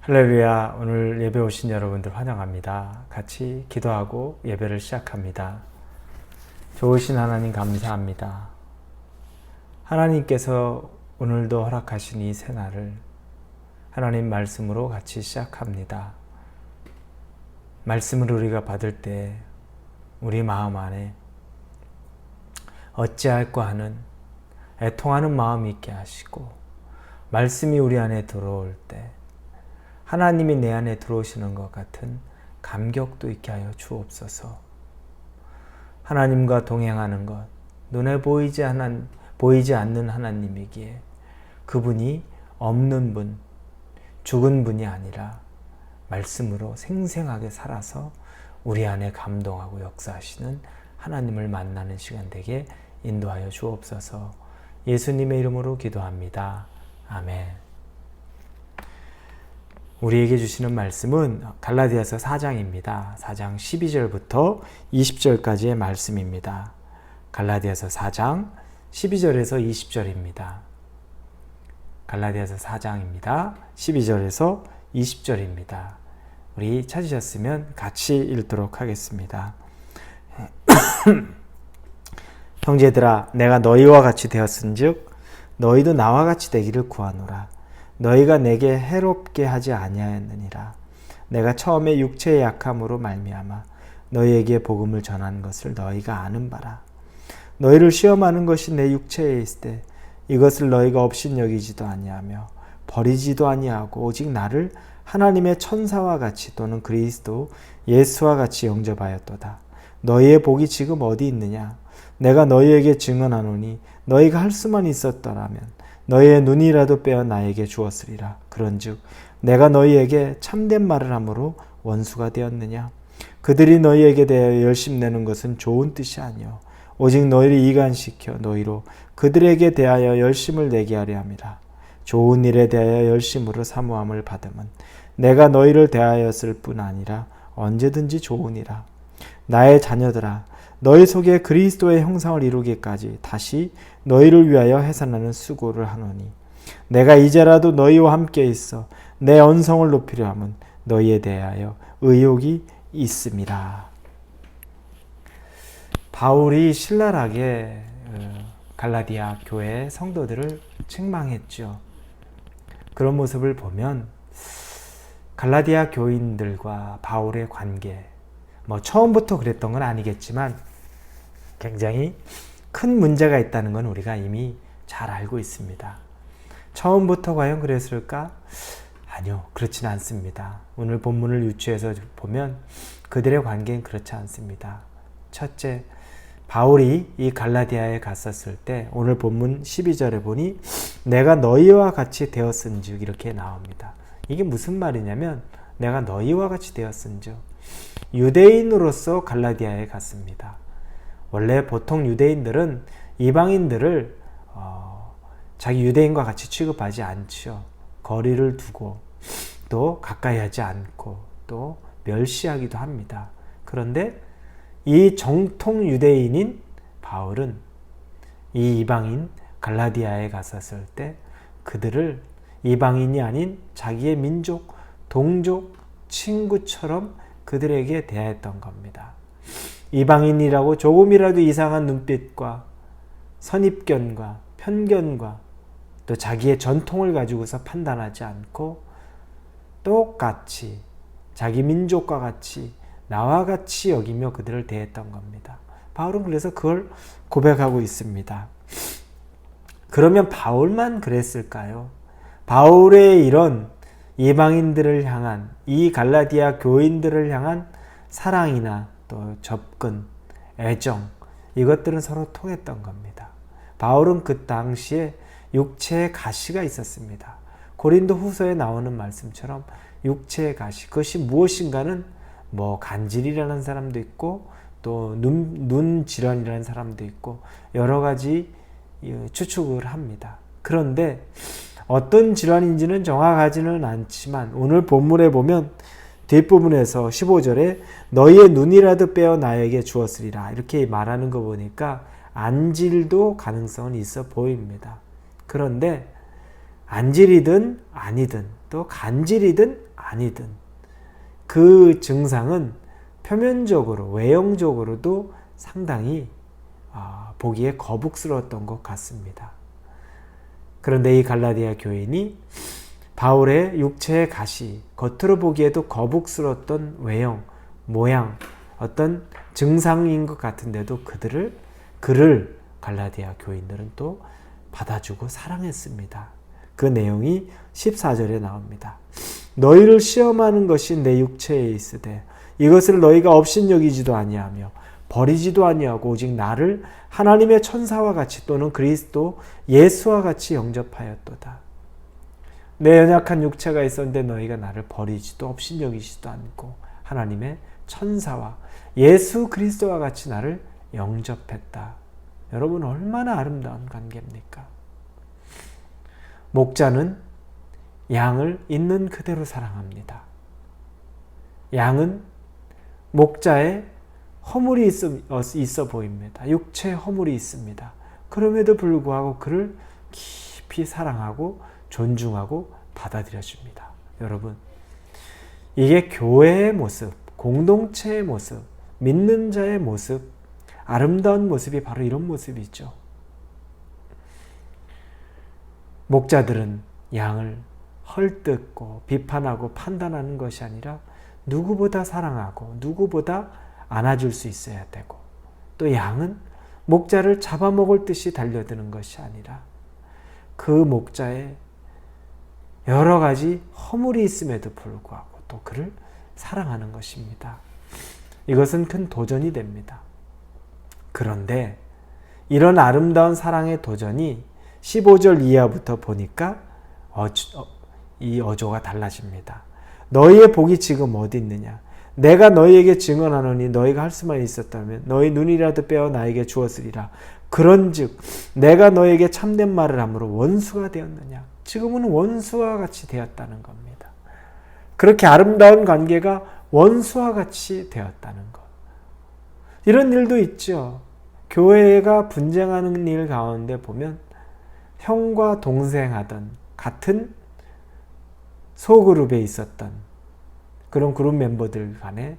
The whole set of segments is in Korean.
할렐루야. 오늘 예배 오신 여러분들 환영합니다. 같이 기도하고 예배를 시작합니다. 좋으신 하나님 감사합니다. 하나님께서 오늘도 허락하신 이 새날을 하나님 말씀으로 같이 시작합니다. 말씀을 우리가 받을 때 우리 마음 안에 어찌할까 하는 애통하는 마음이 있게 하시고, 말씀이 우리 안에 들어올 때 하나님이 내 안에 들어오시는 것 같은 감격도 있게 하여 주옵소서. 하나님과 동행하는 것, 눈에 보이지 않는 하나님이기에 그분이 없는 분, 죽은 분이 아니라 말씀으로 생생하게 살아서 우리 안에 감동하고 역사하시는 하나님을 만나는 시간 되게 인도하여 주옵소서. 예수님의 이름으로 기도합니다. 아멘. 우리에게 주시는 말씀은 갈라디아서 4장입니다. 4장 12절부터 20절까지의 말씀입니다. 갈라디아서 4장 12절에서 20절입니다. 갈라디아서 4장입니다. 12절에서 20절입니다. 우리 찾으셨으면 같이 읽도록 하겠습니다. 형제들아, 내가 너희와 같이 되었은즉 너희도 나와 같이 되기를 구하노라. 너희가 내게 해롭게 하지 아니하였느니라. 내가 처음에 육체의 약함으로 말미암아 너희에게 복음을 전한 것을 너희가 아는 바라. 너희를 시험하는 것이 내 육체에 있을 때 이것을 너희가 업신여기지도 아니하며 버리지도 아니하고 오직 나를 하나님의 천사와 같이 또는 그리스도 예수와 같이 영접하였도다. 너희의 복이 지금 어디 있느냐? 내가 너희에게 증언하노니 너희가 할 수만 있었더라면 너희의 눈이라도 빼어 나에게 주었으리라. 그런즉 내가 너희에게 참된 말을 함으로 원수가 되었느냐? 그들이 너희에게 대하여 열심내는 것은 좋은 뜻이 아니요 오직 너희를 이간시켜 너희로 그들에게 대하여 열심을 내게 하려 함이라. 좋은 일에 대하여 열심으로 사모함을 받음은 내가 너희를 대하였을 뿐 아니라 언제든지 좋으니라. 나의 자녀들아, 너희 속에 그리스도의 형상을 이루기까지 다시 너희를 위하여 해산하는 수고를 하노니 내가 이제라도 너희와 함께 있어 내 언성을 높이려 함은 너희에 대하여 의욕이 있음이라. 바울이 신랄하게 갈라디아 교회 성도들을 책망했죠. 그런 모습을 보면 갈라디아 교인들과 바울의 관계, 처음부터 그랬던 건 아니겠지만 굉장히 큰 문제가 있다는 건 우리가 이미 잘 알고 있습니다. 처음부터 과연 그랬을까? 아니요, 그렇진 않습니다. 오늘 본문을 유추해서 보면 그들의 관계는 그렇지 않습니다. 첫째, 바울이 이 갈라디아에 갔었을 때 오늘 본문 12절에 보니 내가 너희와 같이 되었은즉 이렇게 나옵니다. 이게 무슨 말이냐면 내가 너희와 같이 되었은즉 유대인으로서 갈라디아에 갔습니다. 원래 보통 유대인들은 이방인들을 자기 유대인과 같이 취급하지 않죠. 거리를 두고 또 가까이 하지 않고 또 멸시하기도 합니다. 그런데 이 정통 유대인인 바울은 이 이방인 갈라디아에 갔었을 때 그들을 이방인이 아닌 자기의 민족, 동족, 친구처럼 그들에게 대했던 겁니다. 이방인이라고 조금이라도 이상한 눈빛과 선입견과 편견과 또 자기의 전통을 가지고서 판단하지 않고 똑같이 자기 민족과 같이 나와 같이 여기며 그들을 대했던 겁니다. 바울은 그래서 그걸 고백하고 있습니다. 그러면 바울만 그랬을까요? 바울의 이런 이방인들을 향한, 이 갈라디아 교인들을 향한 사랑이나 또 접근, 애정, 이것들은 서로 통했던 겁니다. 바울은 그 당시에 육체의 가시가 있었습니다. 고린도 후서에 나오는 말씀처럼 육체의 가시, 그것이 무엇인가는 간질이라는 사람도 있고 또 눈 질환이라는 사람도 있고 여러 가지 추측을 합니다. 그런데 어떤 질환인지는 정확하지는 않지만 오늘 본문에 보면 뒷부분에서 15절에 너희의 눈이라도 빼어 나에게 주었으리라 이렇게 말하는 거 보니까 안질도 가능성은 있어 보입니다. 그런데 안질이든 아니든 또 간질이든 아니든 그 증상은 표면적으로 외형적으로도 상당히 보기에 거북스러웠던 것 같습니다. 그런데 이 갈라디아 교인이 바울의 육체의 가시, 겉으로 보기에도 거북스러웠던 외형, 모양, 어떤 증상인 것 같은데도 그를 갈라디아 교인들은 또 받아주고 사랑했습니다. 그 내용이 14절에 나옵니다. 너희를 시험하는 것이 내 육체에 있으되 이것을 너희가 업신여기지도 아니하며 버리지도 아니하고 오직 나를 하나님의 천사와 같이 또는 그리스도 예수와 같이 영접하였도다. 내 연약한 육체가 있었는데 너희가 나를 버리지도 업신여기지도 않고 하나님의 천사와 예수 그리스도와 같이 나를 영접했다. 여러분 얼마나 아름다운 관계입니까? 목자는 양을 있는 그대로 사랑합니다. 양은 목자의 허물이 있어 보입니다. 육체에 허물이 있습니다. 그럼에도 불구하고 그를 깊이 사랑하고 존중하고 받아들여줍니다. 여러분, 이게 교회의 모습, 공동체의 모습, 믿는 자의 모습, 아름다운 모습이 바로 이런 모습이죠. 목자들은 양을 헐뜯고 비판하고 판단하는 것이 아니라 누구보다 사랑하고 누구보다 안아줄 수 있어야 되고, 또 양은 목자를 잡아먹을 듯이 달려드는 것이 아니라 그 목자의 여러 가지 허물이 있음에도 불구하고 또 그를 사랑하는 것입니다. 이것은 큰 도전이 됩니다. 그런데 이런 아름다운 사랑의 도전이 15절 이하부터 보니까 이 어조가 달라집니다. 너희의 복이 지금 어디 있느냐? 내가 너희에게 증언하노니 너희가 할 수만 있었다면 너희 눈이라도 빼어 나에게 주었으리라. 그런즉 내가 너희에게 참된 말을 함으로 원수가 되었느냐? 지금은 원수와 같이 되었다는 겁니다. 그렇게 아름다운 관계가 원수와 같이 되었다는 것. 이런 일도 있죠. 교회가 분쟁하는 일 가운데 보면 형과 동생하던 같은 소그룹에 있었던 그런 그룹 멤버들 간에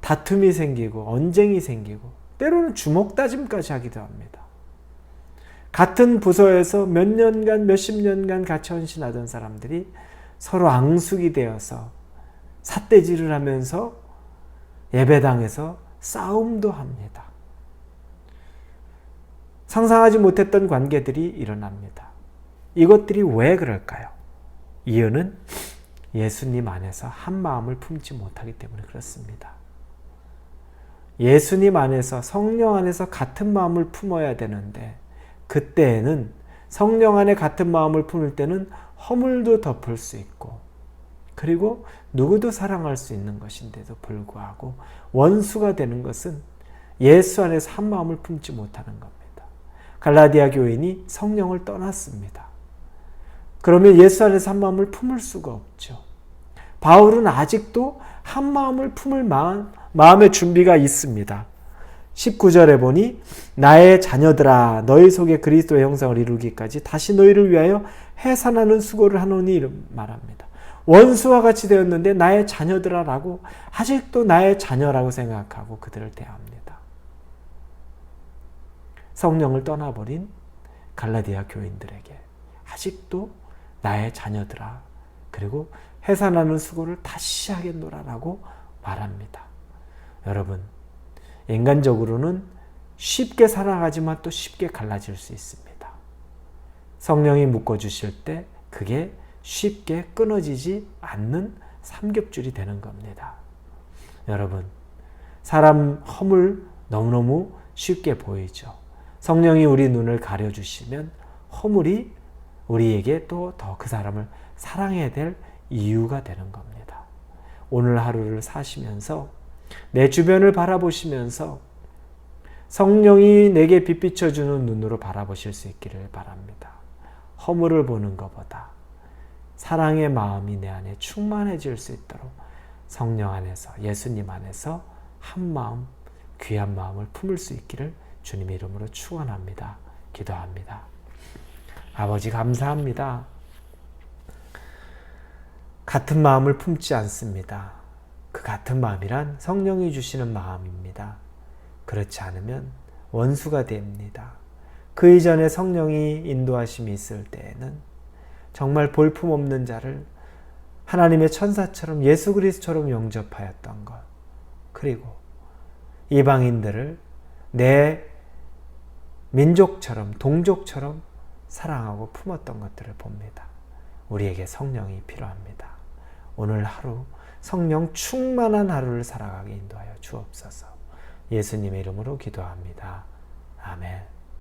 다툼이 생기고 언쟁이 생기고 때로는 주먹다짐까지 하기도 합니다. 같은 부서에서 몇 년간 몇십 년간 같이 헌신하던 사람들이 서로 앙숙이 되어서 삿대질을 하면서 예배당에서 싸움도 합니다. 상상하지 못했던 관계들이 일어납니다. 이것들이 왜 그럴까요? 이유는 예수님 안에서 한 마음을 품지 못하기 때문에 그렇습니다. 예수님 안에서, 성령 안에서 같은 마음을 품어야 되는데 그때에는 성령 안에 같은 마음을 품을 때는 허물도 덮을 수 있고 그리고 누구도 사랑할 수 있는 것인데도 불구하고 원수가 되는 것은 예수 안에서 한 마음을 품지 못하는 겁니다. 갈라디아 교인이 성령을 떠났습니다. 그러면 예수 안에서 한 마음을 품을 수가 없죠. 바울은 아직도 한 마음을 품을 마음의 준비가 있습니다. 19절에 보니 나의 자녀들아 너희 속에 그리스도의 형상을 이루기까지 다시 너희를 위하여 해산하는 수고를 하노니 말합니다. 원수와 같이 되었는데 나의 자녀들아라고 아직도 나의 자녀라고 생각하고 그들을 대합니다. 성령을 떠나버린 갈라디아 교인들에게 아직도 나의 자녀들아 그리고 해산하는 수고를 다시 하겠노라라고 말합니다. 여러분, 인간적으로는 쉽게 살아가지만 또 쉽게 갈라질 수 있습니다. 성령이 묶어주실 때 그게 쉽게 끊어지지 않는 삼겹줄이 되는 겁니다. 여러분, 사람 허물 너무너무 쉽게 보이죠. 성령이 우리 눈을 가려주시면 허물이 우리에게 또 더 그 사람을 사랑해야 될 이유가 되는 겁니다. 오늘 하루를 사시면서 내 주변을 바라보시면서 성령이 내게 빛비춰주는 눈으로 바라보실 수 있기를 바랍니다. 허물을 보는 것보다 사랑의 마음이 내 안에 충만해질 수 있도록 성령 안에서, 예수님 안에서 한 마음, 귀한 마음을 품을 수 있기를 주님의 이름으로 축원합니다. 기도합니다. 아버지 감사합니다. 같은 마음을 품지 않습니다. 그 같은 마음이란 성령이 주시는 마음입니다. 그렇지 않으면 원수가 됩니다. 그 이전에 성령이 인도하심이 있을 때에는 정말 볼품없는 자를 하나님의 천사처럼 예수 그리스도처럼 영접하였던 것, 그리고 이방인들을 내 민족처럼 동족처럼 사랑하고 품었던 것들을 봅니다. 우리에게 성령이 필요합니다. 오늘 하루 성령 충만한 하루를 살아가게 인도하여 주옵소서. 예수님의 이름으로 기도합니다. 아멘.